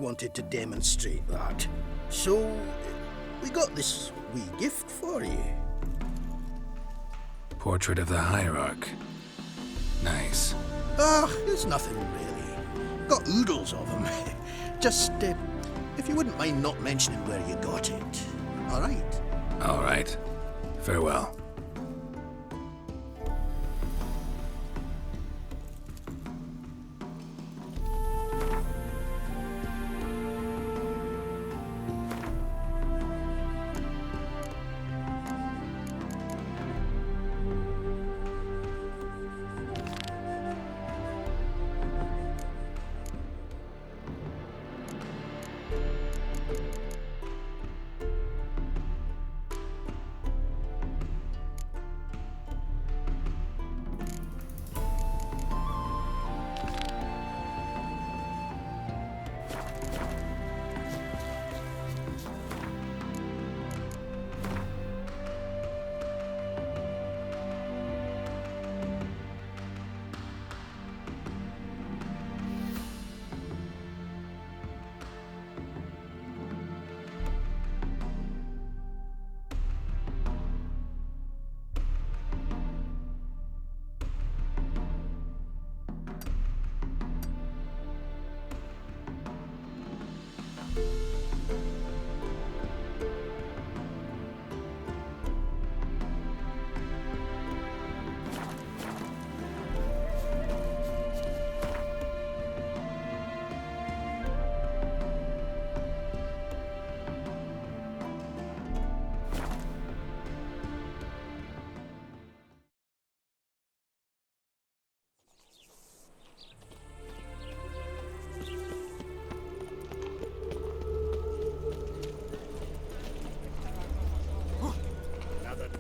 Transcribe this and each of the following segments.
wanted to demonstrate that. So, we got this wee gift for you. Portrait of the Hierarch. Nice. Ah, it's nothing really. Got oodles of them. Just, if you wouldn't mind not mentioning where you got it. All right? All right. Farewell.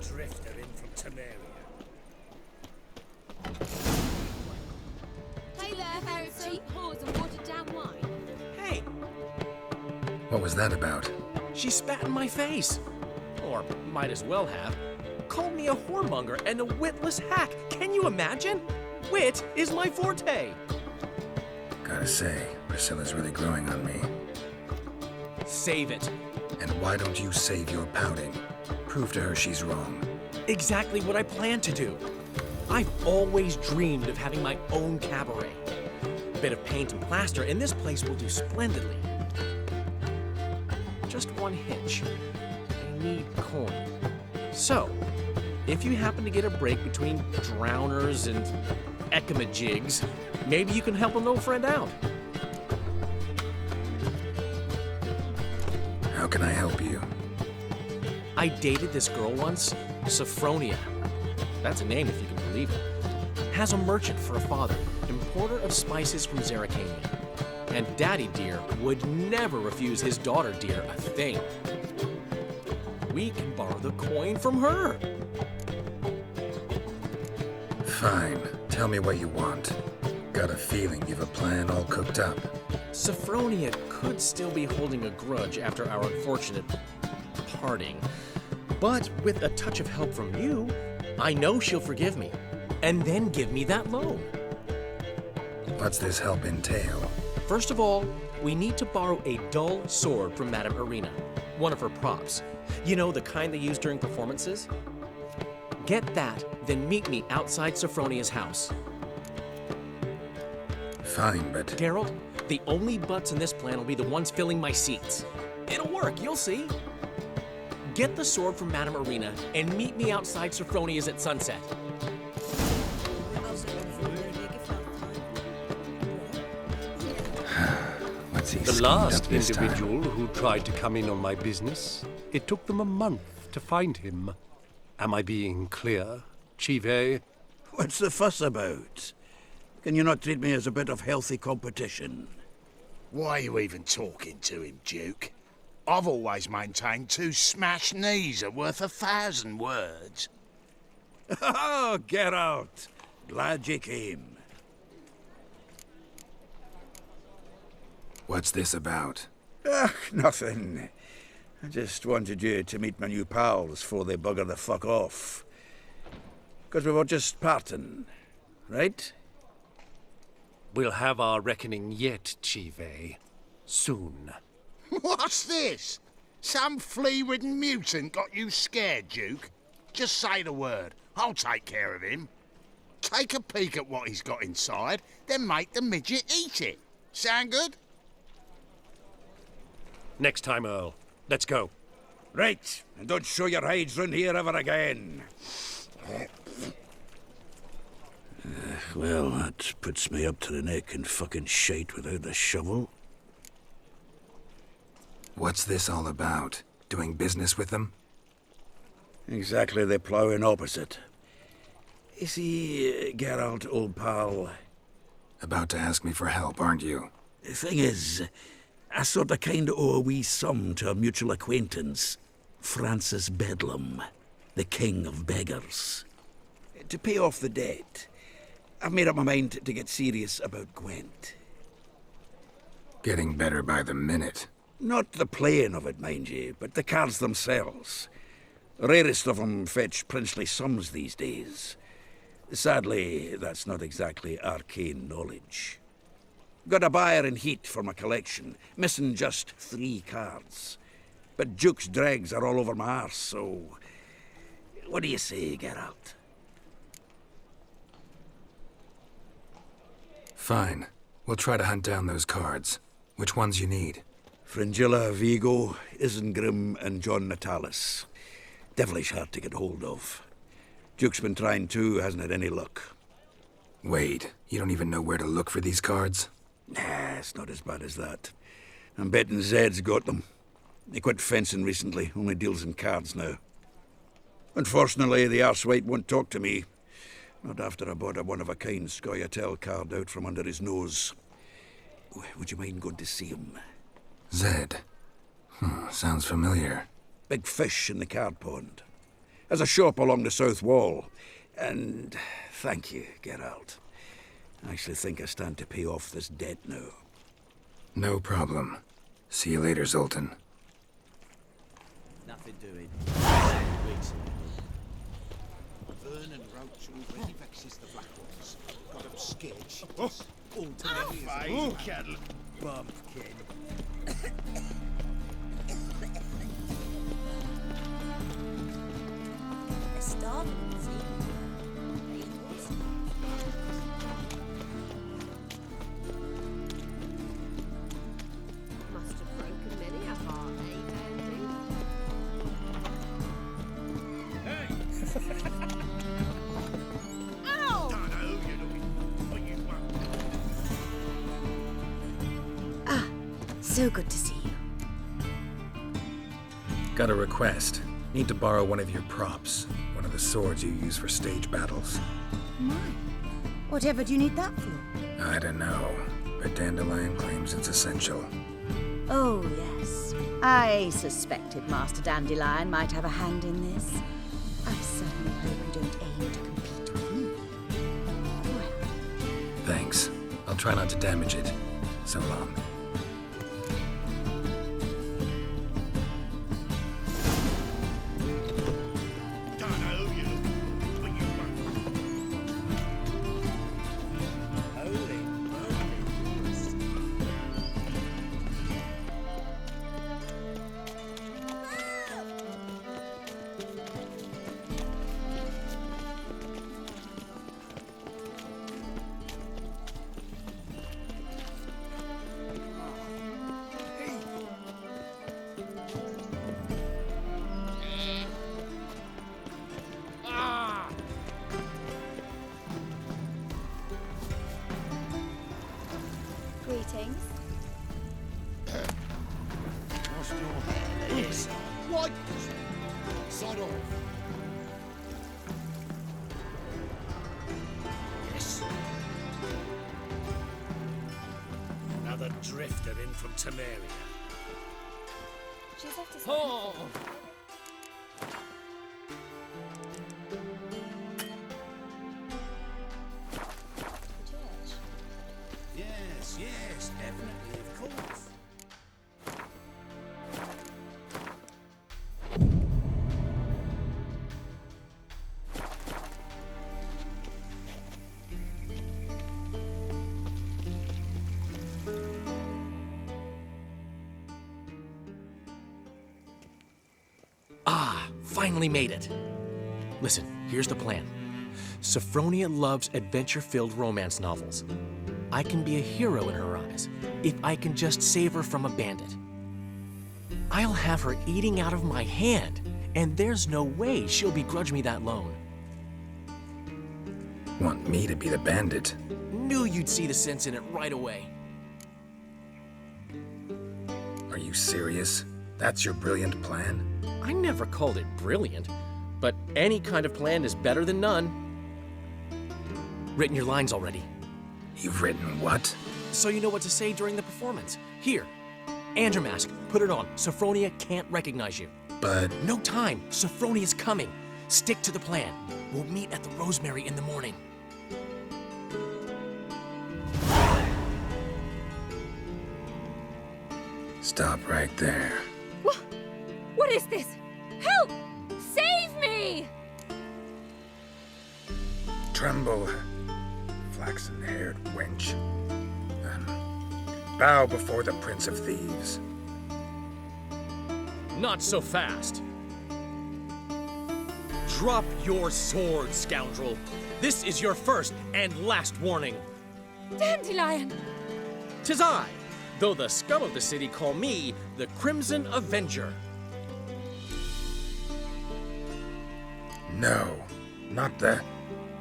Drifter in from Temeria. Hey there, Harry. Cheap whores and watered down wine. Hey, What was that about? she spat in my face. Or might as well have. Called me a whoremonger and a witless hack. Can you imagine? Wit is my forte. Gotta say, Priscilla's really growing on me. Save it. And why don't you save your pouting? Prove to her she's wrong. Exactly what I plan to do. I've always dreamed of having my own cabaret. A bit of paint and plaster, and this place will do splendidly. Just one hitch. I need coin. So, if you happen to get a break between drowners and ecamajigs, maybe you can help an old friend out. How can I help you? I dated this girl once, Sophronia. That's a name if you can believe it. Has a merchant for a father, importer of spices from Zerrikania. And Daddy Dear would never refuse his daughter Dear a thing. We can borrow the coin from her. Fine. Tell me what you want. Got a feeling you've a plan all cooked up. Sophronia could still be holding a grudge after our unfortunate parting. But with a touch of help from you, I know she'll forgive me. And then give me that loan. What's this help entail? First of all, we need to borrow a dull sword from Madame Irina, one of her props. You know, the kind they use during performances? Get that, then meet me outside Sophronia's house. Fine, but... Geralt, the only butts in this plan will be the ones filling my seats. It'll work, you'll see. Get the sword from Madame Irina and meet me outside Sophronia's at sunset. What's he The schemed up last this time? individual who tried to come in on my business, it took them a month to find him. Am I being clear, Chive? What's the fuss about? Can you not treat me as a bit of healthy competition? Why are you even talking to him, Duke? I've always maintained 2 smashed knees are worth 1,000 words. Oh, get out! Glad you came. What's this about? Nothing. I just wanted you to meet my new pals before they bugger the fuck off. Because we were just parting, right? We'll have our reckoning yet, Chive. soon. What's this? Some flea-ridden mutant got you scared, Duke? Just say the word. I'll take care of him. Take a peek at what he's got inside, then make the midget eat it. Sound good? Next time, Earl. Let's go. Right, and don't show your hides round here ever again. Well, that puts me up to the neck in fucking shite without the shovel. What's this all about? Doing business with them? Exactly the ploughing opposite. You see, Geralt, old pal, About to ask me for help, aren't you? the thing is, I sort of kind of owe a wee sum to a mutual acquaintance, Francis Bedlam, the king of beggars. To pay off the debt, I've made up my mind to get serious about Gwent. Getting better by the minute. Not the playing of it, mind you, but the cards themselves. The rarest of them fetch princely sums these days. Sadly, that's not exactly arcane knowledge. Got a buyer in heat for my collection, missing just 3 cards. But Duke's dregs are all over my arse, so... What do you say, Geralt? Fine. We'll try to hunt down those cards. Which ones you need? Fringilla, Vigo, Isengrim, and John Natalis. Devilish hard to get hold of. Duke's been trying too, hasn't had any luck. Wait, you don't even know where to look for these cards? Nah, it's not as bad as that. I'm betting Zed's got them. He quit fencing recently, only deals in cards now. Unfortunately, the arsewite won't talk to me. Not after I bought a one-of-a-kind Scoia'tael card out from under his nose. Would you mind going to see him? Zed. Sounds familiar. Big fish in the card pond. Has a shop along the south wall. And thank you, Geralt. I actually think I stand to pay off this debt now. No problem. See you later, Zoltan. Nothing doing. Vernon Roach already vexes the Black Ones. Got 'em scared shitters. All to Cattle bumpkin. They're starving, see? Must have broken many a heart, eh, Andy? Ow! So good to see you. Got a request. Need to borrow one of your props. One of the swords you use for stage battles. My. Whatever do you need that for? I don't know, but Dandelion claims it's essential. Oh, yes. I suspected Master Dandelion might have a hand in this. I certainly hope you don't aim to compete with me. Well, Thanks. I'll try not to damage it. So long. Greetings. What's your hair? What? Sod off. Yes. Another drifter in from Temeria. She's off to Oh! the church. Yes, definitely, of course. Finally made it. Listen, here's the plan. Sophronia loves adventure-filled romance novels. I can be a hero in her eyes if I can just save her from a bandit. I'll have her eating out of my hand, and there's no way she'll begrudge me that loan. Want me to be the bandit? Knew you'd see the sense in it right away. Are you serious? That's your brilliant plan? I never called it brilliant, but any kind of plan is better than none. Written your lines already, You've written what? so you know what to say during the performance. Here, and your mask. Put it on. Sophronia can't recognize you. But No time. Sophronia's coming. Stick to the plan. We'll meet at the Rosemary in the morning. stop right there. What is this? Help! Save me! Tremble, flaxen-haired wench. Bow before the Prince of Thieves. Not so fast. Drop your sword, scoundrel. This is your first and last warning. Dandelion! 'Tis I, though the scum of the city call me the Crimson Avenger. No, not the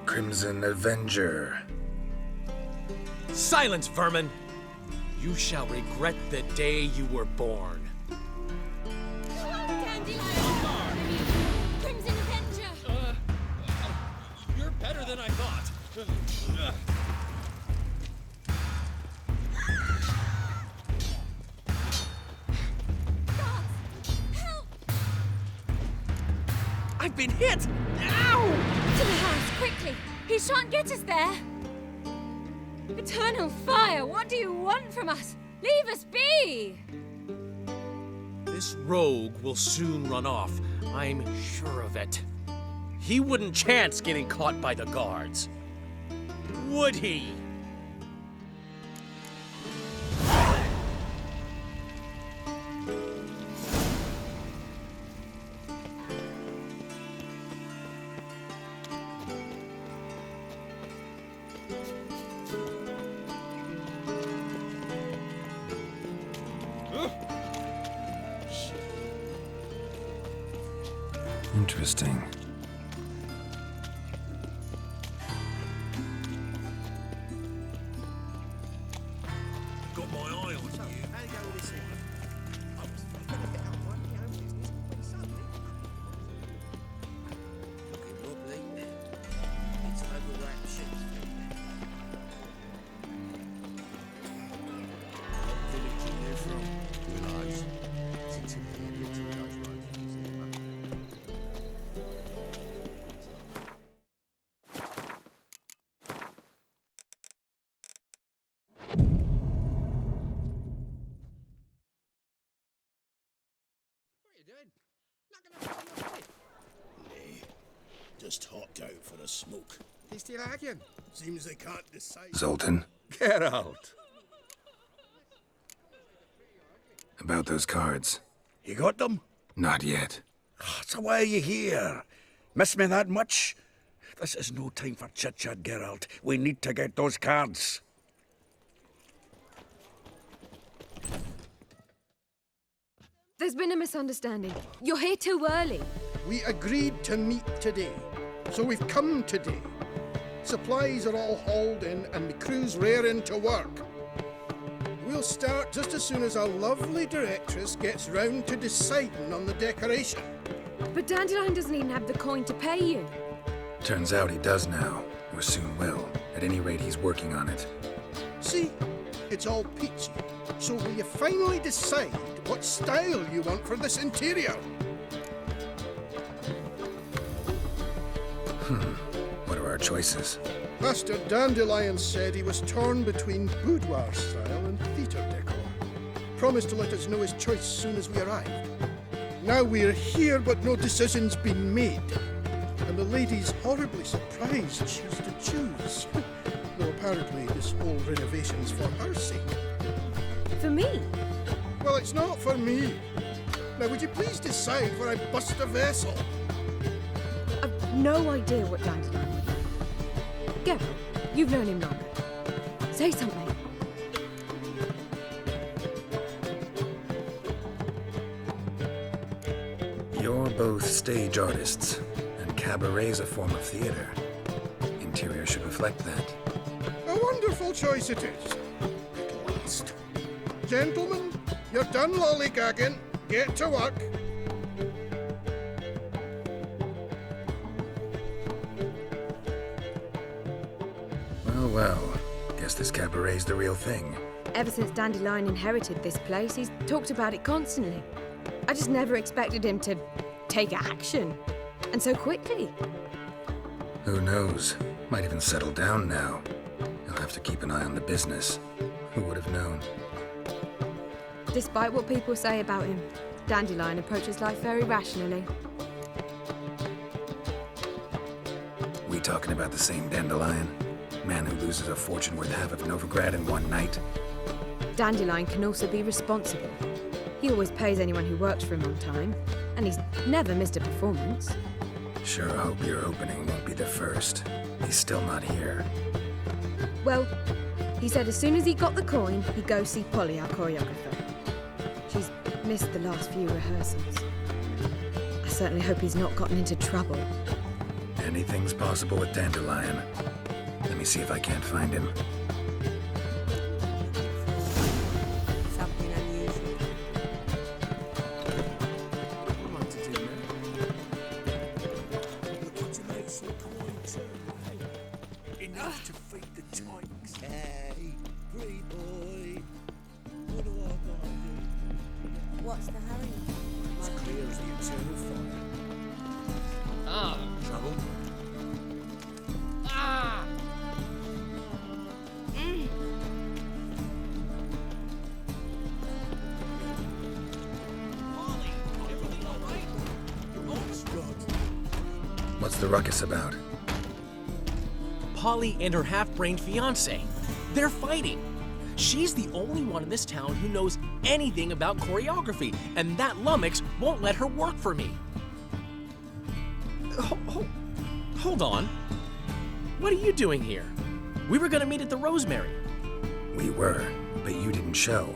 Crimson Avenger. Silence, vermin! You shall regret the day you were born. Dandelion! Crimson Avenger! You're better than I thought. Help! I've been hit! Ow! To the house, quickly! He shan't get us there! Eternal fire, what do you want from us? Leave us be! This rogue will soon run off. I'm sure of it. He wouldn't chance getting caught by the guards. Would he? Interesting. Got my eye on you. Looking lovely. It's overwrapped shit. What village are you from? Willows. It's in the area to those roads. Just hopped out for a smoke. He's still arguing. Seems they can't decide. Zoltan, Get out. about those cards. You got them? Not yet. So why are you here? Miss me that much? This is no time for chit-chat, Geralt. We need to get those cards. There's been a misunderstanding. You're here too early. We agreed to meet today, so we've come today. Supplies are all hauled in and the crew's raring to work. We'll start just as soon as our lovely directress gets round to deciding on the decoration. But Dandelion doesn't even have the coin to pay you. Turns out he does now, or soon will. At any rate, he's working on it. See, it's all peachy. So will you finally decide what style you want for this interior? What are our choices? Master Dandelion said he was torn between boudoir style and theatre decor. Promised to let us know his choice soon as we arrived. Now we're here, but no decision's been made. And the lady's horribly surprised she's to choose. Though apparently this whole renovation's for her sake. For me? Well, it's not for me. Now, would you please decide where I bust a vessel? I've no idea what Dandelion would know. Geralt, you've known him longer. Say something. You're both stage artists, and cabaret's a form of theater. Interior should reflect that. A wonderful choice it is. At last. Gentlemen, you're done lollygagging. Get to work. Well, guess this cabaret's the real thing. Ever since Dandelion inherited this place, he's talked about it constantly. I just never expected him to take action. And so quickly. Who knows? Might even settle down now. You'll have to keep an eye on the business. Who would have known? Despite what people say about him, Dandelion approaches life very rationally. We talking about the same Dandelion? Man who loses a fortune worth half of Novigrad in one night? Dandelion can also be responsible. He always pays anyone who works for him on time, and he's never missed a performance. Sure hope your opening won't be the first. He's still not here. Well, he said as soon as he got the coin, he'd go see Polly, our choreographer. She's missed the last few rehearsals. I certainly hope he's not gotten into trouble. Anything's possible with Dandelion. Let me see if I can't find him. Something unusual. I'd like to do that. Looking to make some coins, enough to feed the tykes. Hey, free boy. What do I gotta do? What's the hurry? It's clear as the eternal fire. Ah. Trouble? Ah! What's the ruckus about? Polly and her half-brained fiancé. They're fighting. She's the only one in this town who knows anything about choreography, and that lummox won't let her work for me. Hold on. What are you doing here? We were gonna meet at the Rosemary. We were, but you didn't show.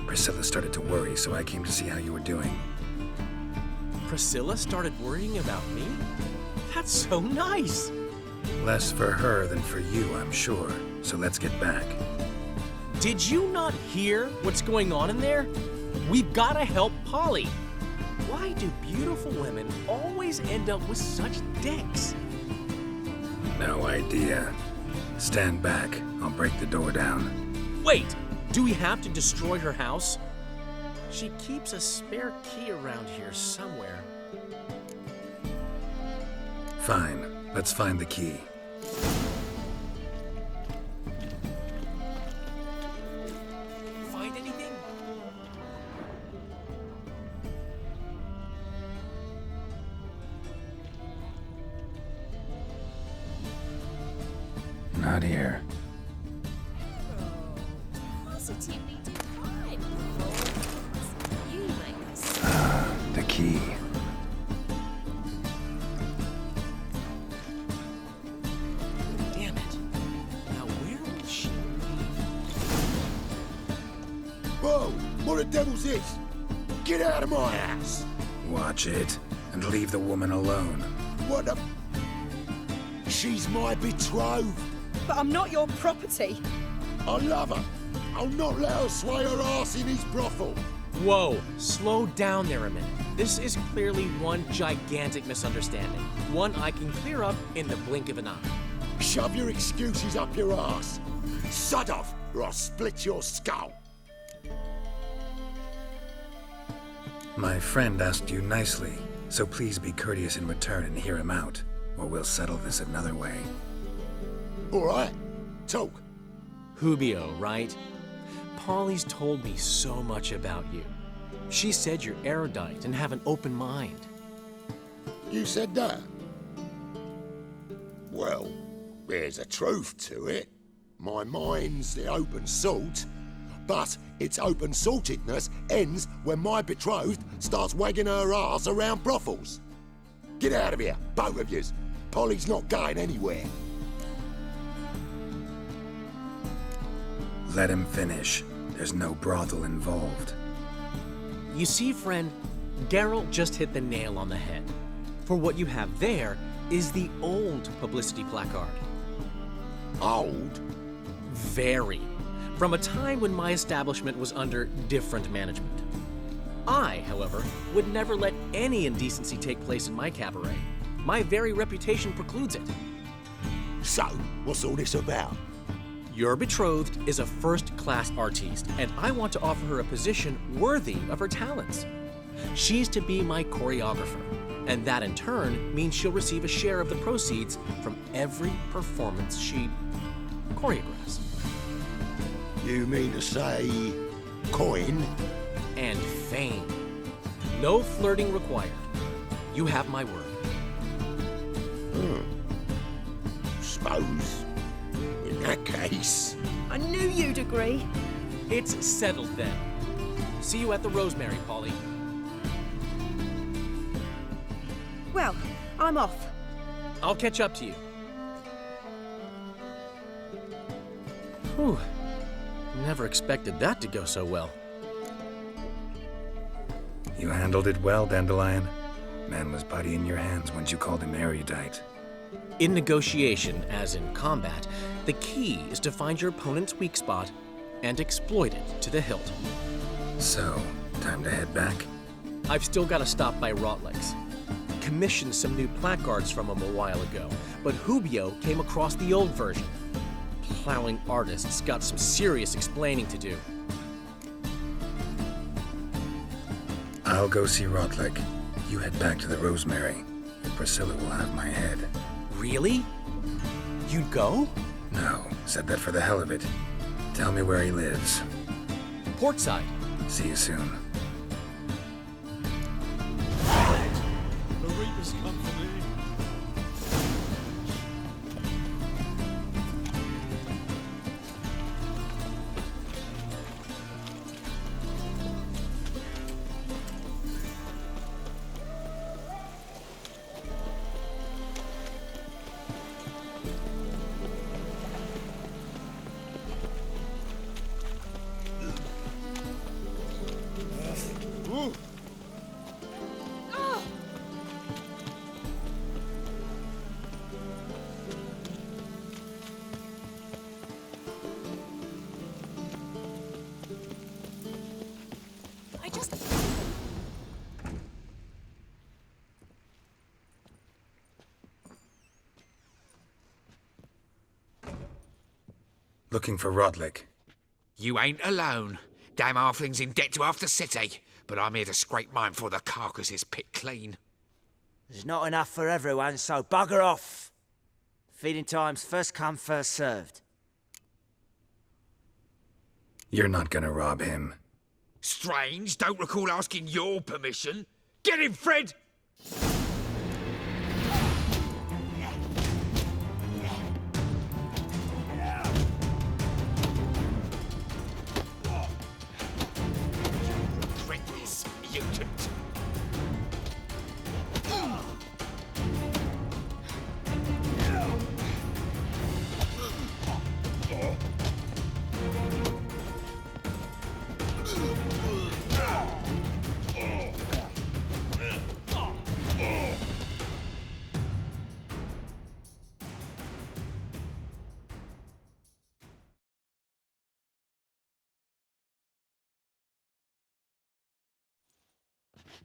Priscilla started to worry, so I came to see how you were doing. Priscilla started worrying about me? That's so nice. Less for her than for you, I'm sure. So let's get back. Did you not hear what's going on in there? We've gotta help Polly. Why do beautiful women always end up with such dicks? No idea. Stand back. I'll break the door down. Wait, do we have to destroy her house? She keeps a spare key around here somewhere. Fine. Let's find the key. Find anything? Not here. Positively divine. You make us. The key. Damn it. Now where would she Whoa! What the devil's this? Get out of my house! Watch it, and leave the woman alone. What the... She's my betrothed. But I'm not your property. I love her. I'll not let her sway her ass in his brothel. Whoa, slow down there a minute. This is clearly one gigantic misunderstanding. One I can clear up in the blink of an eye. Shove your excuses up your ass. Sod off, or I'll split your skull. My friend asked you nicely, so please be courteous in return and hear him out, or we'll settle this another way. All right, talk. Hubio, right? Polly's told me so much about you. She said you're erudite and have an open mind. You said that? Well, there's a truth to it. My mind's the open salt, But its open-sortedness ends when my betrothed starts wagging her arse around brothels. Get out of here, both of yous. Polly's not going anywhere. Let him finish. There's no brothel involved. You see, friend, Geralt just hit the nail on the head. For what you have there is the old publicity placard. Old? Very. From a time when my establishment was under different management. I, however, would never let any indecency take place in my cabaret. My very reputation precludes it. So, what's all this about? Your betrothed is a first-class artiste, and I want to offer her a position worthy of her talents. She's to be my choreographer, and that in turn means she'll receive a share of the proceeds from every performance she choreographs. You mean to say... coin? And fame. No flirting required. You have my word. Suppose... in that case... I knew you'd agree. It's settled then. See you at the Rosemary, Polly. Well, I'm off. I'll catch up to you. Whew. Never expected that to go so well. You handled it well, Dandelion. Man was putty in your hands once you called him erudite. In negotiation, as in combat, the key is to find your opponent's weak spot and exploit it to the hilt. So, time to head back? I've still got to stop by Rotlex. Commissioned some new placards from him a while ago, but Hubio came across the old version. Plowing artists got some serious explaining to do. I'll go see Rotlick. You head back to the Rosemary, and Priscilla will have my head. Really? You'd go? No, said that for the hell of it. Tell me where he lives. Portside. See you soon. The Reapers come for me. I just... Looking for Rotlick. You ain't alone. Damn halfling's in debt to half the city, but I'm here to scrape mine before the carcass is picked clean. There's not enough for everyone, so bugger off. Feeding time's first come, first served. You're not gonna rob him. Strange, don't recall asking your permission. Get him, Fred! Reckless mutant.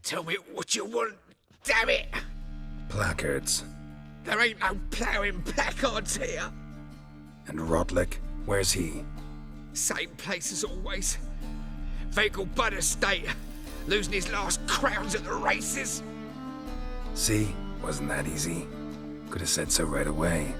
Tell me what you want, damn it! Placards. There ain't no ploughing placards here. And Rotlick, where's he? Same place as always. Vehicle Bud Estate. Losing his last crowns at the races. See? Wasn't that easy? Could have said so right away.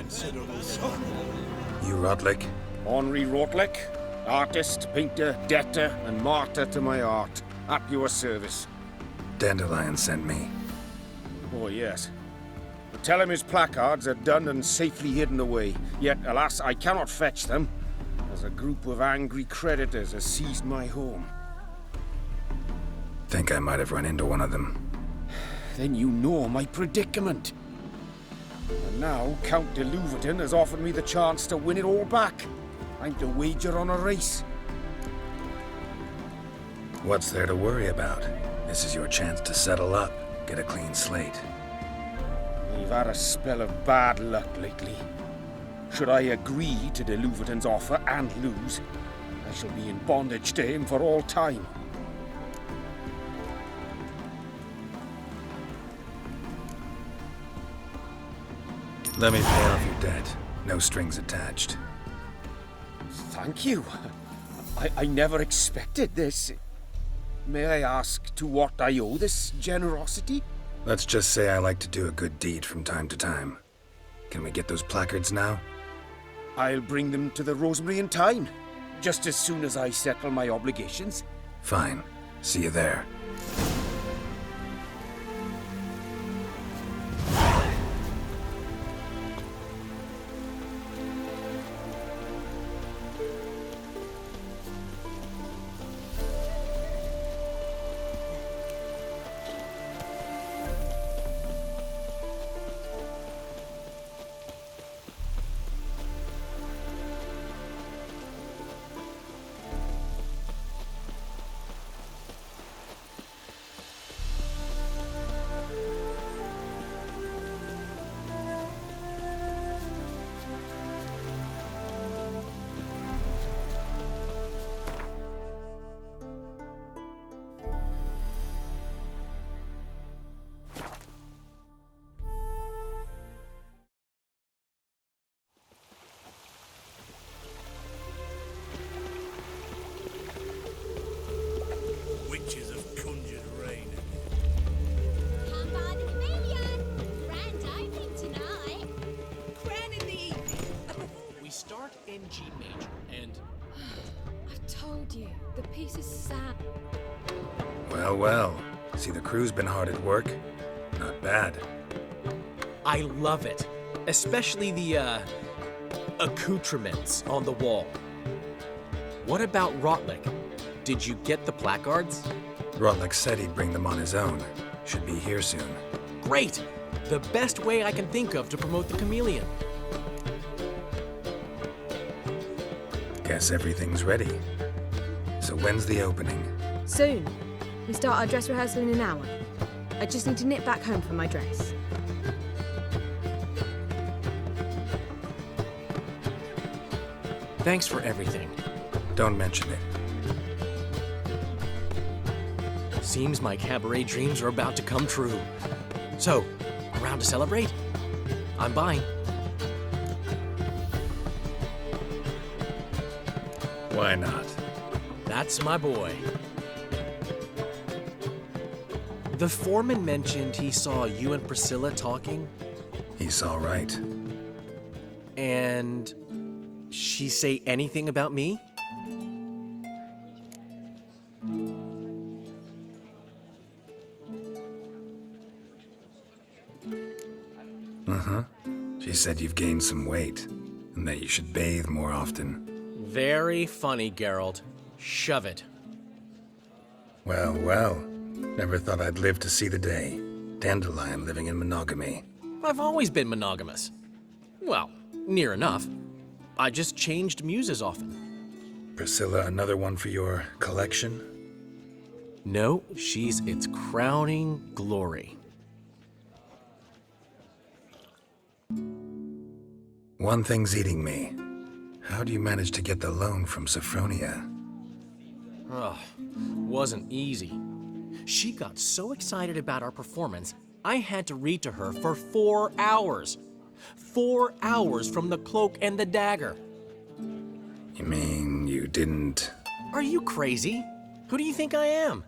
considerable sum. You Rotlick? Henri Rotlick, artist, painter, debtor, and martyr to my art. At your service. Dandelion sent me. Oh, yes. But tell him his placards are done and safely hidden away. Yet, alas, I cannot fetch them, as a group of angry creditors has seized my home. Think I might have run into one of them. Then you know my predicament. And now Count de Louverton has offered me the chance to win it all back. I'm to wager on a race. What's there to worry about? This is your chance to settle up, get a clean slate. We've had a spell of bad luck lately. Should I agree to de Louverton's offer and lose, I shall be in bondage to him for all time. Let me pay off your debt. No strings attached. Thank you. I never expected this. May I ask to what I owe this generosity? Let's just say I like to do a good deed from time to time. Can we get those placards now? I'll bring them to the Rosemary in time, just as soon as I settle my obligations. Fine. See you there. Witches have conjured rain. Come by the chameleon. Grand opening tonight. Grand in the evening. We start in G major, and I've told you, the piece is sad. Well, well. See, the crew's been hard at work. Not bad. I love it. Especially the, accoutrements on the wall. What about Rotlick? Did you get the placards? Rotlick said he'd bring them on his own. Should be here soon. Great! The best way I can think of to promote the chameleon. Guess everything's ready. So when's the opening? Soon. We start our dress rehearsal in an hour. I just need to nip back home for my dress. Thanks for everything. Don't mention it. Seems my cabaret dreams are about to come true. So, around to celebrate? I'm buying. Why not? That's my boy. The foreman mentioned he saw you and Priscilla talking. He's all right. And she say anything about me? Uh-huh. She said you've gained some weight, and that you should bathe more often. Very funny, Geralt. Shove it. Well, well. Never thought I'd live to see the day. Dandelion living in monogamy. I've always been monogamous. Well, near enough. I just changed muses often. Priscilla, another one for your collection? No, she's its crowning glory. One thing's eating me. How do you manage to get the loan from Sophronia? Ugh, wasn't easy. She got so excited about our performance, I had to read to her for 4 hours. 4 hours from the Cloak and the Dagger. You mean you didn't... Are you crazy? Who do you think I am?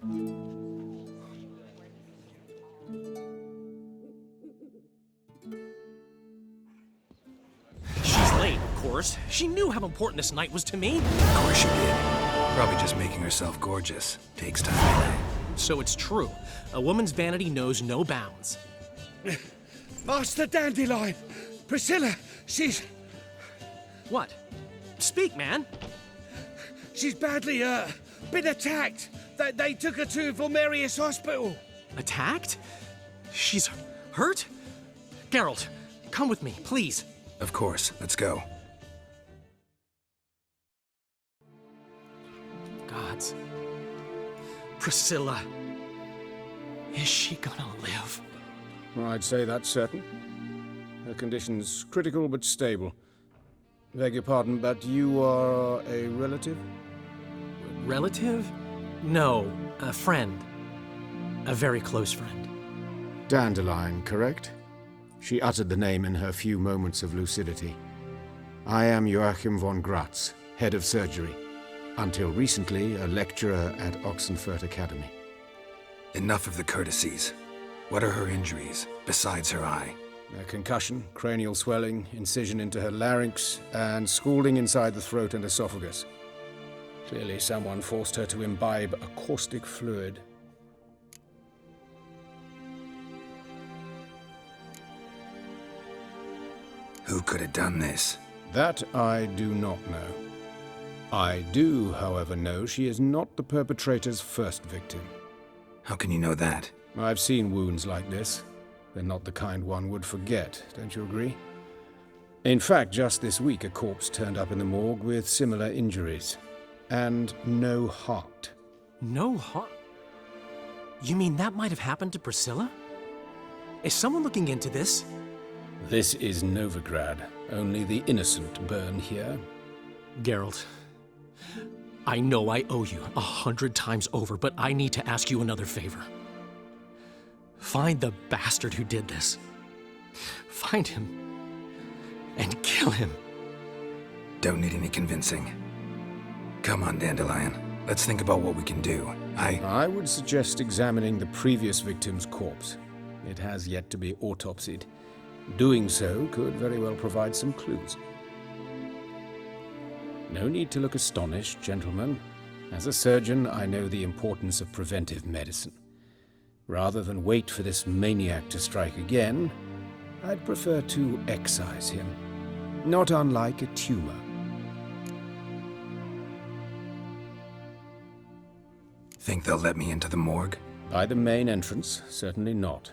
course. She knew how important this night was to me. Of course she did. Probably just making herself gorgeous. Takes time. So it's true. A woman's vanity knows no bounds. Master Dandelion! Priscilla, she's... What? Speak, man. She's badly, been attacked. They took her to Vulmerius Hospital. Attacked? She's hurt? Geralt, come with me, please. Of course. Let's go. Gods. Priscilla. Is she gonna live? I'd say that's certain. Her condition's critical but stable. Beg your pardon, but you are a relative? Relative? No, a friend. A very close friend. Dandelion, correct? She uttered the name in her few moments of lucidity. I am Joachim von Gratz, head of surgery. Until recently, a lecturer at Oxenfurt Academy. Enough of the courtesies. What are her injuries, besides her eye? A concussion, cranial swelling, incision into her larynx, and scalding inside the throat and esophagus. Clearly someone forced her to imbibe a caustic fluid. Who could have done this? That I do not know. I do, however, know she is not the perpetrator's first victim. How can you know that? I've seen wounds like this. They're not the kind one would forget, don't you agree? In fact, just this week a corpse turned up in the morgue with similar injuries. And no heart. No heart? You mean that might have happened to Priscilla? Is someone looking into this? This is Novigrad. Only the innocent burn here. Geralt, I know I owe you 100 times over, but I need to ask you another favor. Find the bastard who did this. Find him and kill him. Don't need any convincing. Come on, Dandelion. Let's think about what we can do. I would suggest examining the previous victim's corpse. It has yet to be autopsied. Doing so could very well provide some clues. No need to look astonished, gentlemen. As a surgeon, I know the importance of preventive medicine. Rather than wait for this maniac to strike again, I'd prefer to excise him. Not unlike a tumor. Think they'll let me into the morgue? By the main entrance, certainly not.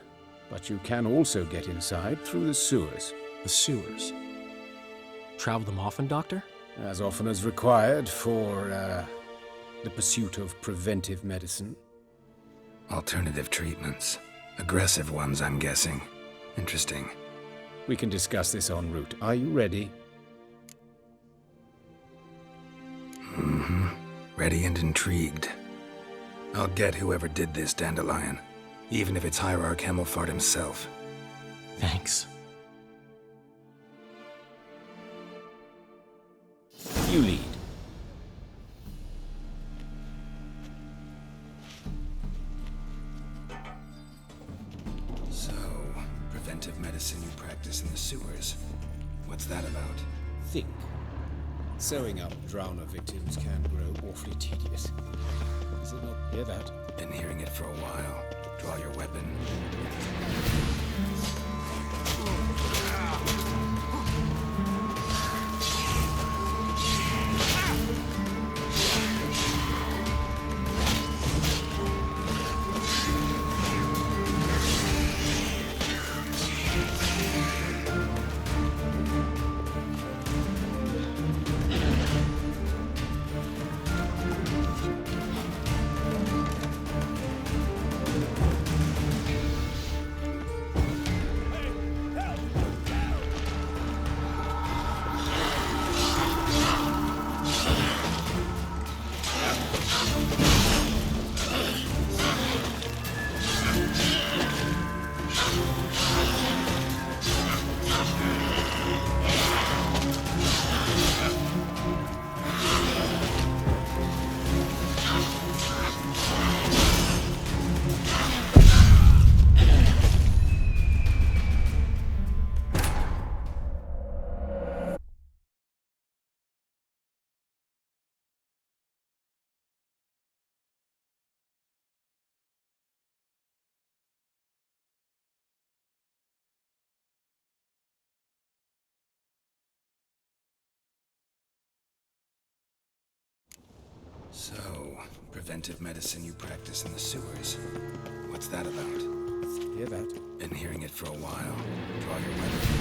But you can also get inside through the sewers. The sewers? Travel them often, Doctor? As often as required for, the pursuit of preventive medicine. Alternative treatments. Aggressive ones, I'm guessing. Interesting. We can discuss this en route. Are you ready? Mm-hmm. Ready and intrigued. I'll get whoever did this, Dandelion. Even if it's Hierarch Hemmelfart himself. Thanks. You lead. So, preventive medicine you practice in the sewers. What's that about? Think. Sewing up drowner victims can grow awfully tedious. Is it not? Hear that? Been hearing it for a while. Draw your weapon. So, preventive medicine you practice in the sewers. What's that about? Hear that? Been hearing it for a while. Draw your weapon.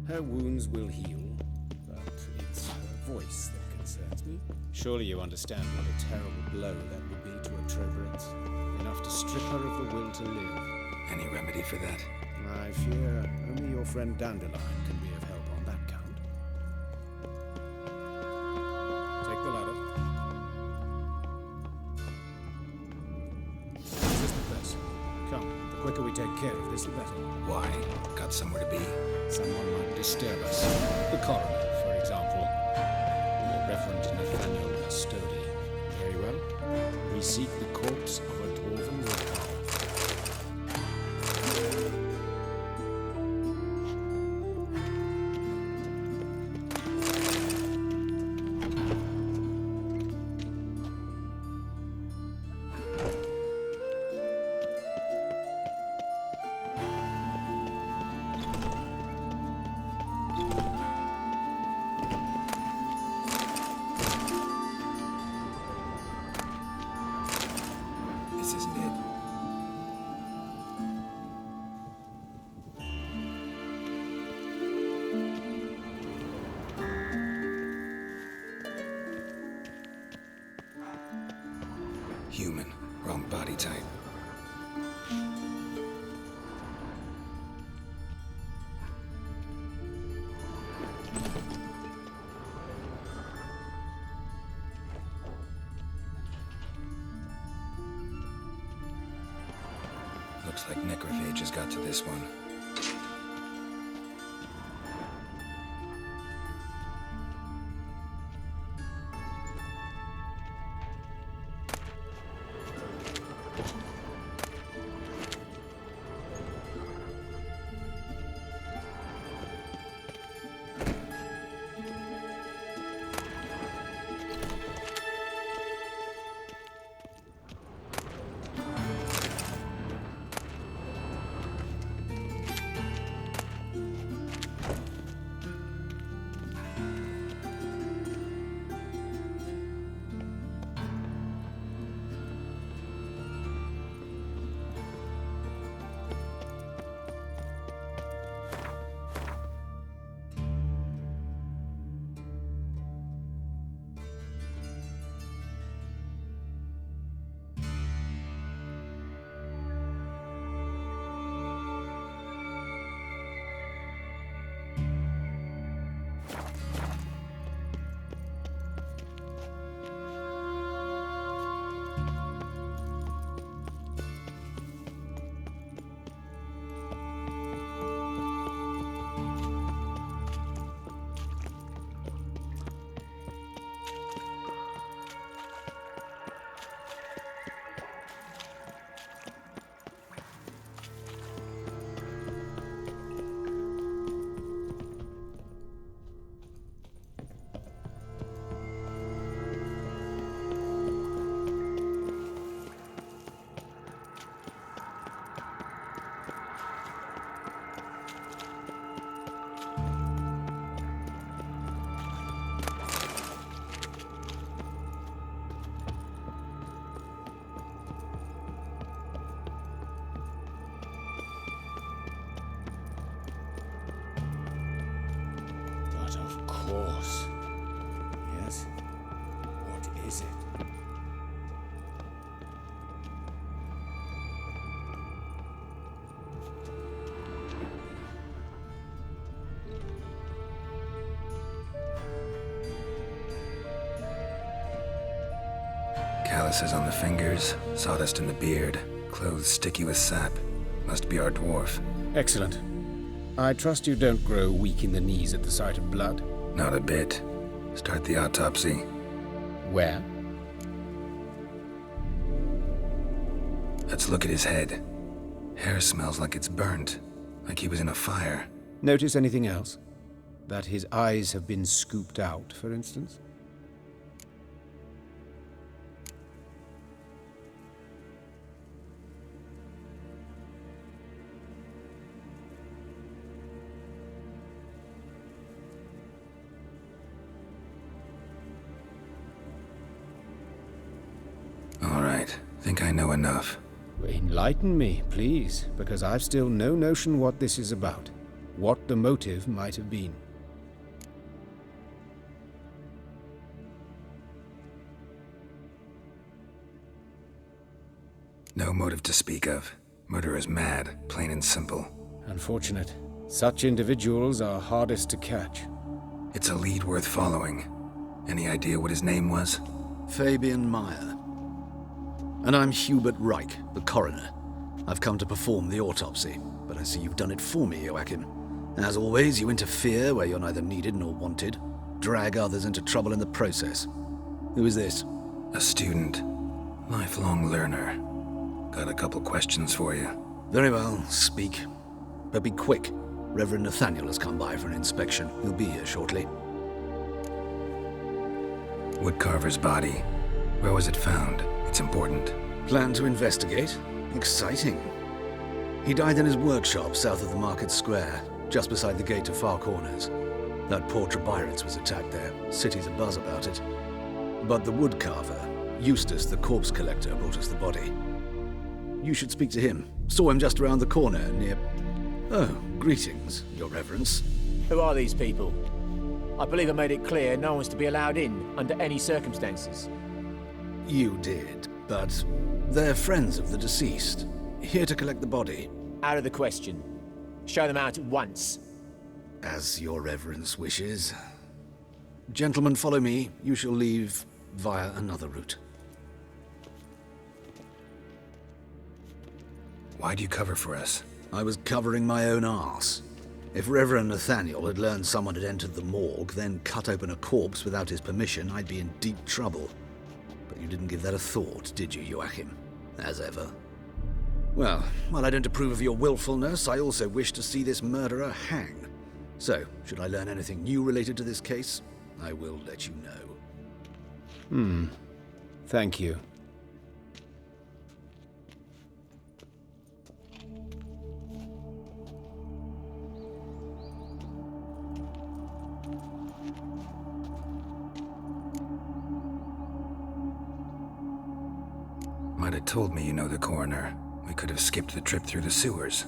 Her wounds will heal, but it's her voice that concerns me. Surely you understand what a terrible blow that would be to a Trevorite. Enough to strip her of the will to live. Any remedy for that? I fear only your friend Dandelion can be of help on that count. Take the ladder. Is this the place? Come, the quicker we take care of this, the better. Why? Got somewhere to be? Someone might disturb us. The coroner, for example. Or Reverend Nathaniel Custody. Very well. We seek the corpse of a dwarven woodcarver. Human. Wrong body type. Looks like necrophages got to this one. But of course. Yes? What is it? Calluses on the fingers, sawdust in the beard, clothes sticky with sap. Must be our dwarf. Excellent. I trust you don't grow weak in the knees at the sight of blood. Not a bit. Start the autopsy. Where? Let's look at his head. Hair smells like it's burnt, like he was in a fire. Notice anything else? That his eyes have been scooped out, for instance? All right, think I know enough. Enlighten me, please, because I've still no notion what this is about. What the motive might have been. No motive to speak of. Murder is mad, plain and simple. Unfortunate. Such individuals are hardest to catch. It's a lead worth following. Any idea what his name was? Fabian Meyer. And I'm Hubert Reich, the coroner. I've come to perform the autopsy, but I see you've done it for me, Joachim. As always, you interfere where you're neither needed nor wanted. Drag others into trouble in the process. Who is this? A student. Lifelong learner. Got a couple questions for you. Very well, speak. But be quick. Reverend Nathaniel has come by for an inspection. He'll be here shortly. Woodcarver's body. Where was it found? It's important. Plan to investigate? Exciting. He died in his workshop south of the market square, just beside the gate to Far Corners. That poor Trebirans was attacked there. City's abuzz about it. But the woodcarver, Eustace the corpse collector, brought us the body. You should speak to him. Saw him just around the corner near... Oh, greetings, Your Reverence. Who are these people? I believe I made it clear no one's to be allowed in under any circumstances. You did, but they're friends of the deceased. Here to collect the body. Out of the question. Show them out at once. As Your Reverence wishes. Gentlemen, follow me. You shall leave via another route. Why'd you cover for us? I was covering my own arse. If Reverend Nathaniel had learned someone had entered the morgue, then cut open a corpse without his permission, I'd be in deep trouble. But you didn't give that a thought, did you, Joachim? As ever. Well, while I don't approve of your willfulness, I also wish to see this murderer hang. So, should I learn anything new related to this case, I will let you know. Thank you. Might have told me you know the coroner. We could have skipped the trip through the sewers.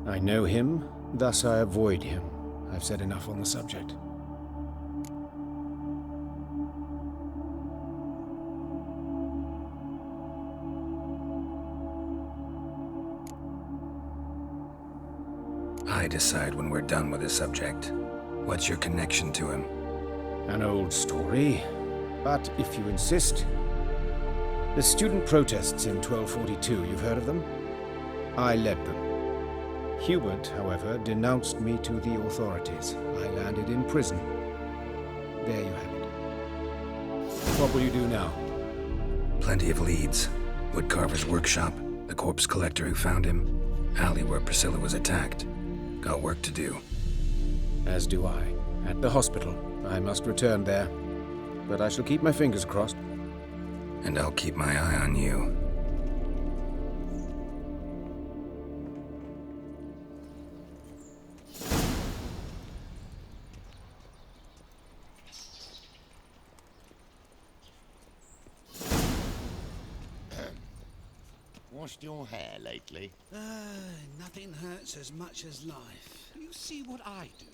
I know him, thus I avoid him. I've said enough on the subject. I decide when we're done with the subject. What's your connection to him? An old story, but if you insist... The student protests in 1242, you've heard of them? I led them. Hubert, however, denounced me to the authorities. I landed in prison. There you have it. What will you do now? Plenty of leads. Woodcarver's workshop, the corpse collector who found him, alley where Priscilla was attacked. Got work to do. As do I. At the hospital. I must return there. But I shall keep my fingers crossed. And I'll keep my eye on you. Washed your hair lately? Nothing hurts as much as life. You see what I do?